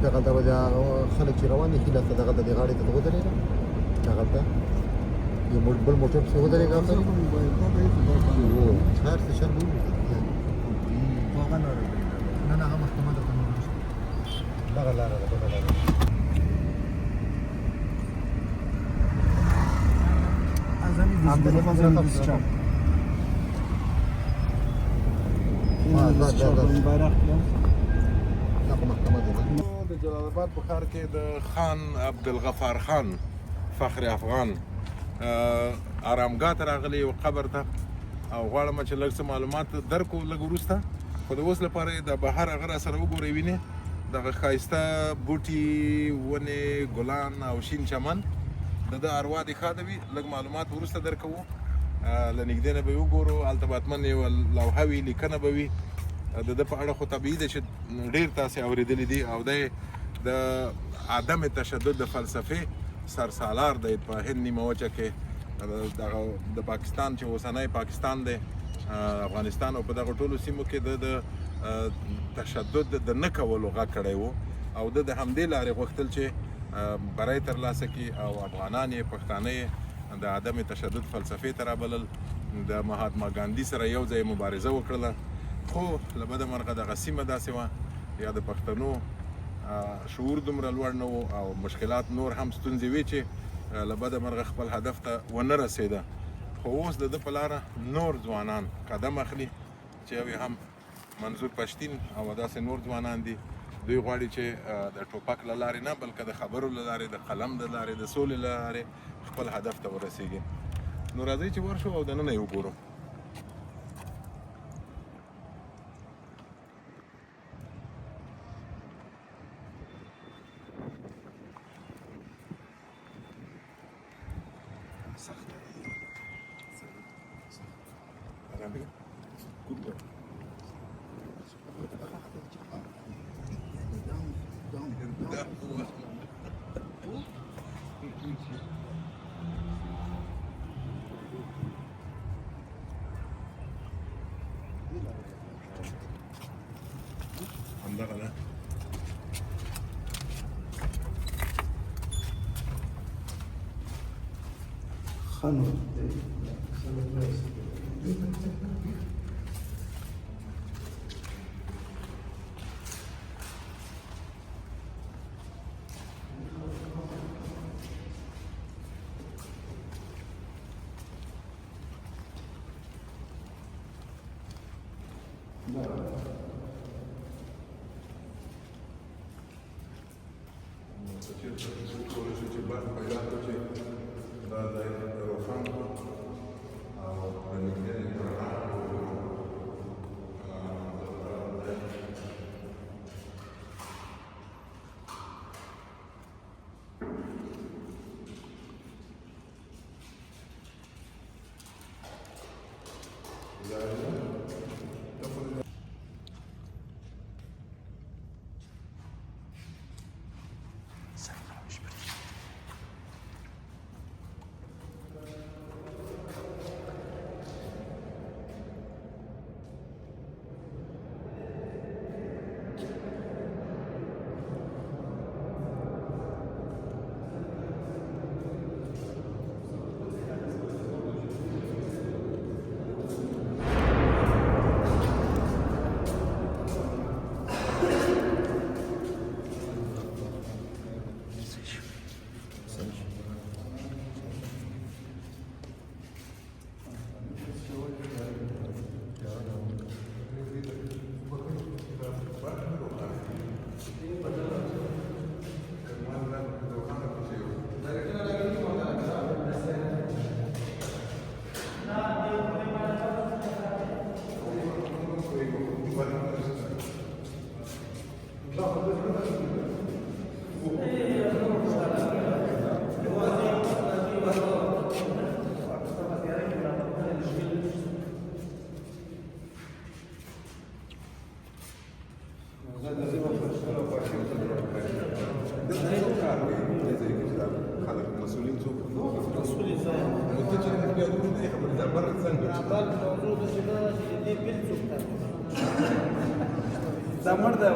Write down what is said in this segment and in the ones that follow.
دغلته به د خلک چې روان دي ښي لاس ته دغلته دې غاړې ته ودرېږه دغلته یو بل موټر پسې ودرېږه هر څه شر به نه نه هغه محکمه درته دغه لاره ده بله لاره د جلال آباد په ښار کې د خان عبدالغفار خان فخر افغان آرامګاه ته راغلی یو قبر ته او غواړم چې لږ څه معلومات درکو لږ وروسته خو د اوس لپاره د بهر هغه راسره وګورئ وینې دغه ښایسته بوټي ونې ګلان او شین چمن د ده اروا دې ښه ده وي لږ معلومات وروسته درکوو له نږدې نه به یې وګورو هلته به حتما یوه لوحه وي لیکنه به وي د ده په اړه خو طبیعي ده چې ډېر تاسې اورېدلي دي او دی د عدم تشدد د فلسفې سرسالار دی په هند نیمه وچه کې د پاکستان چې اوسنی پاکستان دی افغانستان او په دغه ټولو سیمو کې د تشدد د نه کولو غږ کړی و او د همدې لارې غوښتل چې بری ترلاسه کړي او افغانان یې پښتانه یې د عدم تشدد فلسفې ته رابلل د مهاتما ګاندي سره یو ځای مبارزه وکړله خو له بده مرغه دغه سیمه داسې وه یا د پښتنو شعور دومره لوړ نه و او مشکلات نور هم ستونزې وې چې له بده مرغه خپل هدف ته ونه رسېده خو اوس د ده په لاره نور ځوانان قدم اخلي چې یو هم منظور پښتین او داسې نور ځوانان دي دوی غواړي چې د ټوپک له لارې نه بلکې د خبرو له لارې د قلم د لارې د سولې له لارې خپل هدف ته ورسېږي نو راځئ چې ورشو او دننه یې وګورو همدغه ده خانو دا مړ دی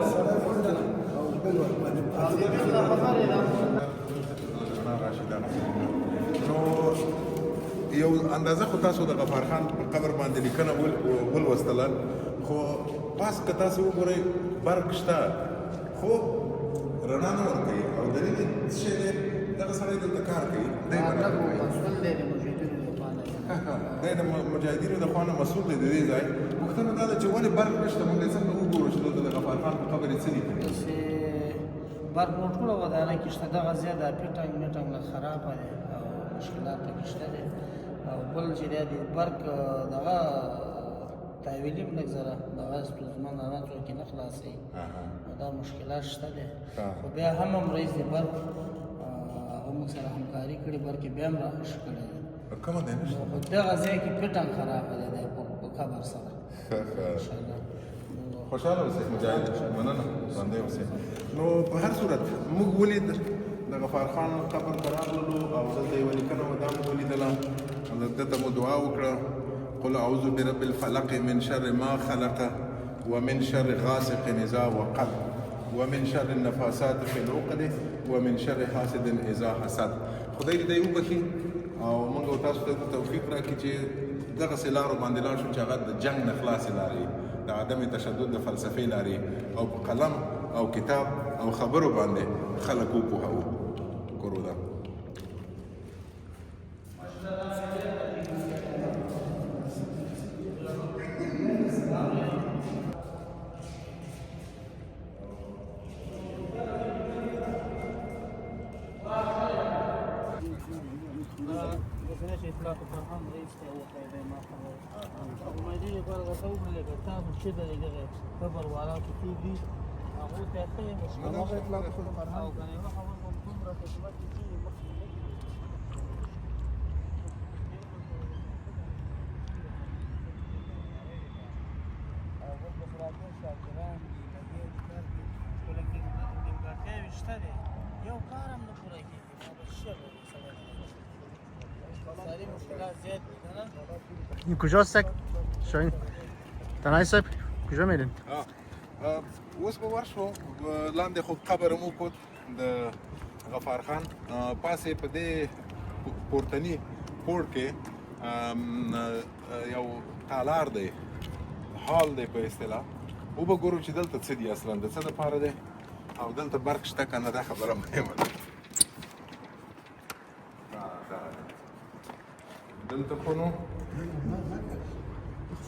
نو یو اندازه خو تاسو د غفار خان په قبر باندې لیکنه ولوستله خو پاس که تاسو وګورئ برق شته خو رڼا نه ورکوي او دلیل یې څه شی دی دغه سړی دلته کار کوي دی د مجاهدینو د خوا نه مسؤول دی د دې ځای پوښتنه دا ده چې ولې برق نشته موږ یې څنګه وګورو چې دلته د غفار خان په قبر یې څه لیکلي برق نو ټوله ودانه کې شته دغه ځای د فټنګ میټنګ له خرابه دی او مشکلات پکې شته دی او بل چې دی د برق دغه تحویلي هم لږ زره دغه ستونزمن نه څوک نه خلاصوي دا مشکلات شته دی خو بیا هم رئیس د برق هغه موږ سره همکاري کړې برق یې بیا هم راښه کړی دی کومه دی نشته خو دغه ځای کې فټنګ خرابه دی په قبر سره انشاءالله خوشحاله اوسئ مجاهد مننه ژوندی اوسئ نو په هر صورت موږ ولید د غفار خان قبر ته راغللو او دلته یوه لیکنه وه دا مو ولیدله دلته مو دعا وکړه قل اعوذ برب الفلق من شر ما خلق ومن شر غاسق اذا وقب ومن شر النفاسات في العقد ومن شر حاسد اذا حسد خدای دې وبخي او موږ تاسو ته توفیق راکړي چې دغسې لارو باندې لاړ شو چې هغه د جنګ نه خلاصې لارې د عدم تشدد د فلسفې لارې او په قلم او کتاب او خبرو باندې خلک وپوهوو کورو ده اطلاق فرهان رئیس ته وښایي ما خبر او مې لپاره غوښتل وکړل چې تاسو چې دغه خبر والو کې دي هغه ته ته مشکل اطلاق فرهان او کنه هغه خبر کوم دومره خدمت دي او په خلاصو شاګران دي لګي کار دي ولکه نیمګړتیا شته دي یو کار هم نه پوره کیږي دا شی این کجاست شاین؟ تنهایی صاحب کجا میرین؟ اوس به ورشو لاندې خو قبر مو کوت د غفار خان پاسې په دې پورتني پوړ کې یو تالار دی هال دی په اصطلاح وبګورو چې دلته څه دي اصلا د څه دپاره دی او دلته برق شته که نه دا خبره مهمه ده دلته خو نو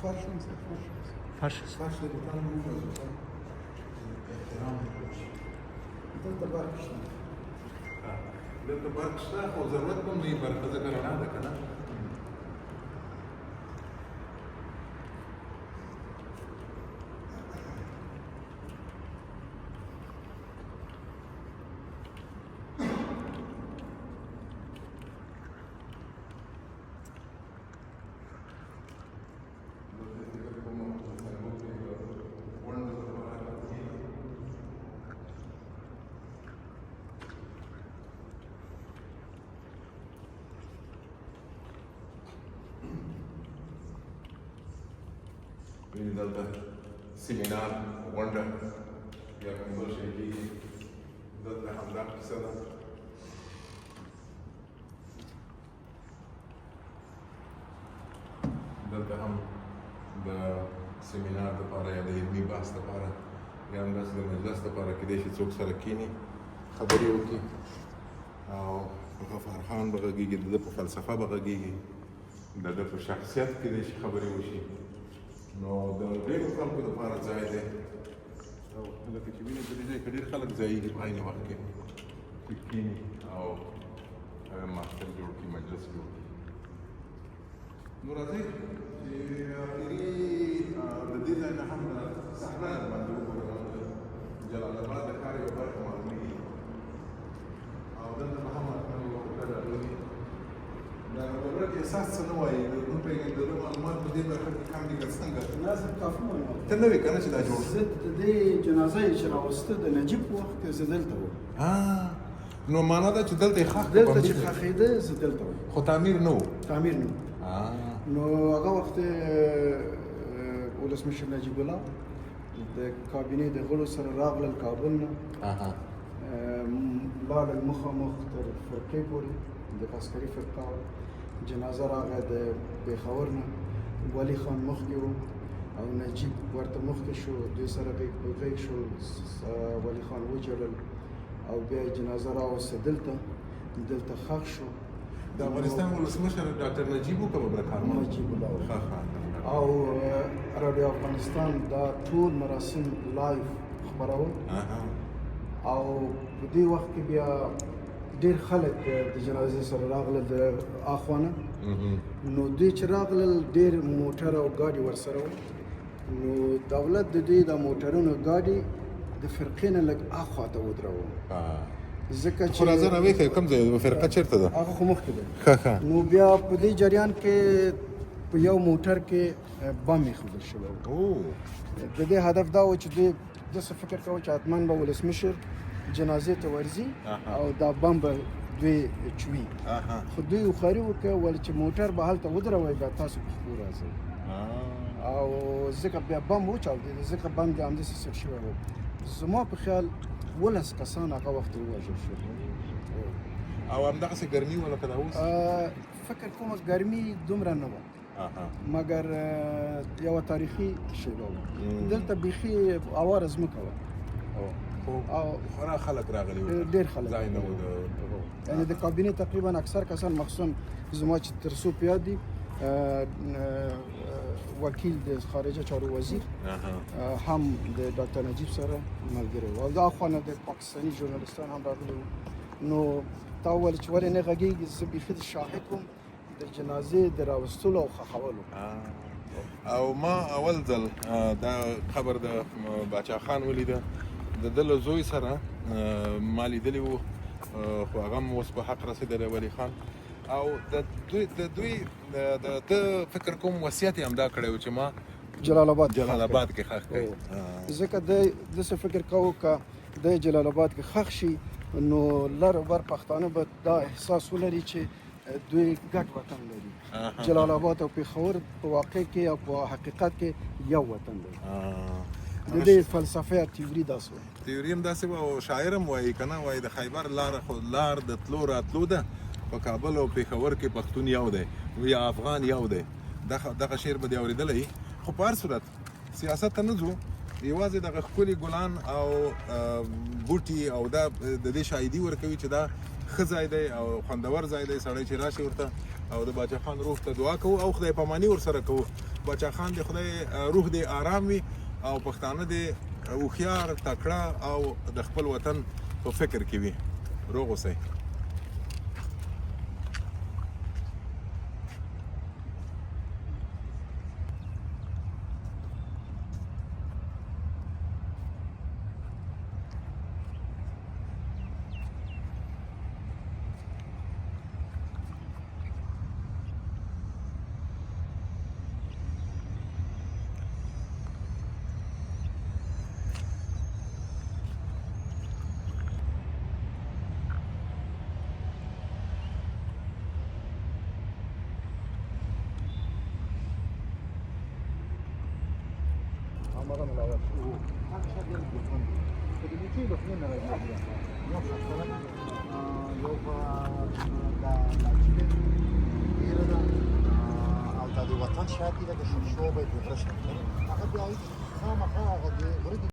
فرش فرش د دوکان ووځو احترام دلته برق شته دلته برق شته خو ضرورت به نه وي برق ځکه رڼا ده که نه دلته سیمینار غونډه یا کوم بل شی کېږي دلته همدا کیسه ده دلته هم د سیمینار دپاره یا د علمي بحث دپاره یا هم داسې د مجلس دپاره کېدای شي څوک سره کښېني خبرې وکړي او غفار خان به غږېږي د ده په فلسفه به غږېږي د ده په شخصیت کېدای شي خبرې وشي نو د ډېرو خلکو دپاره ځای دی او لکه چې وینئ په دې ځای کې ډېر خلک ځایېږي په عین وخت کې چې کښېني او محفل جوړ کړي مجلس جوړ کړي نو راځئ چې اخري د دې ځای نه هم صحنه باندې وګورو جلال آباد د ښار یوه برخه معلومېږي او دلته به هم یوه هوټل راغلي د ورک احساس څه نه وایي د دې معلومات په دې برخه کې کم دي که څنګه نازل کافي معلومات ته نه وې که نه چې دا جوړ زه د دې جنازه یې چې راوسته د نجیب په وخت کې زه دلته وم نو معنا ده چې دلته یې ښخ دلته چې ښخېده زه دلته وم خو تعمیر نه و تعمیر نه نو هغه وخت ولسمشر نجیب الله د کابینې د غړو سره راغلل کابل نه اها لاړل مخامخ تر فرقې پورې د عسکري فرقه وه. جنازه راغی د پېښور نه، ولي خان مخکې و او نجیب ورته مخکې شو، دوی سره غېږ په غېږ شول. ولي خان وجړل او بیا یې جنازه راوسته دلته ښخ شو. د افغانستان ولسمشر ډاکټر نجیب و که ببره کارمل؟ نجیب الله و. ښه او رادیو افغانستان دا ټول مراسم لایف خپرول او په دې وخت کې بیا ډېر خلک د جنازې سره راغلل د اخوانه. نو دوی چې راغلل ډېر موټر او ګاډي ورسره وو. نو دولت د دوی د موټرونو ګاډي د فرقې نه لږ اخوا ته ودروه، ځکه چې خو راځه راویې ښیې کوم ځای ده؟ فرقه چېرته ده؟ هغه خو مخکې ده. ښه نو بیا په دې جریان کې په یو موټر کې بم ایښودل شوی و. د دې هدف دا و چې دوی داسې فکر کوو چې حتما به ولسمشر جنازې ته ورځي او دا بم به دوی چوي. خو دوی خواري وکړه ولې چې موټر به هلته ودروي بیا تاسو په خپلو راځئ او ځکه بیا بم وچاودېد، ځکه بم د همداسې سر شوی و. زما په خیال 12 کسان هغه وخت ووژل شول. او همدغسې ګرمي وه لکه دا اوس؟ فکر کوم ګرمي دومره نه وه مګر یوه تاریخي شیبه وه. دلته بیخي اواره ځمکه وه او خورا خلک راغلي وو، ډېر خلک ځای نه و. یعنې د کابینې تقریبا اکثر کسان مخصوصا زما چې تر څو په یاد دي وکیل د خارجه چارو وزیر هم د ډاکټر نجیب سره ملګری و او دا اخوانه د پاکستاني ژورنالیستان هم راغلي وو. نو تا وویل چې ولې نه غږېږي؟ زه بیخي د شاهد وم د جنازې د راوستلو او ښخولو. او ما اول ځل دا خبر د باچا خان ولیده، د ده له زوی سره ما لیدلی و، خو هغه هم اوس په حق رسېدلی ولي خان. او د دوی د فکر کوم وصیت یې همدا کړی و چې ما جلال آباد کې ښخ کړي. ځکه دی داسې فکر کوو که دی جلال آباد کې ښخ شي نو لر و بر پښتانه به دا احساس ولري چې دوی ګډ وطن لري. جلال آباد او پېښور په واقع کې او په حقیقت کې یو وطن لري. د دې فلسفه یا تیوري داسې وایي. تیوري هم داسې وه او شاعر هم وایي که نه، وایي د خیبر لاره خو لار د تلو راتلو ده، په کابل او پېښور کې پښتون یو دی یا افغان یو دی. دغه شعر به دې اورېدلی. خو په هر صورت سیاست ته نه ځو، یوازې دغه ښکلي ګلان او بوټي او دا د دې شاهدي ورکوي چې دا ښه ځای دی او خوندور ځای دی. سړی چې راشي ورته او د باچا خان روح ته دعا کوو او خدای پاماني ورسره کوو. باچا خان د خدای روح دې آرام وي او پښتانه دې هوښیار، تکړه او د خپل وطن په فکر کې وي. روغ اوسئ. مرة من الأول هذا شيء يلقون فدي كيلو اثنين رجال يوم مثلا يوم دا لاجين يردا أو دا وطن شادي دا شو بيدرسه هذا بيعيش خام خام هذا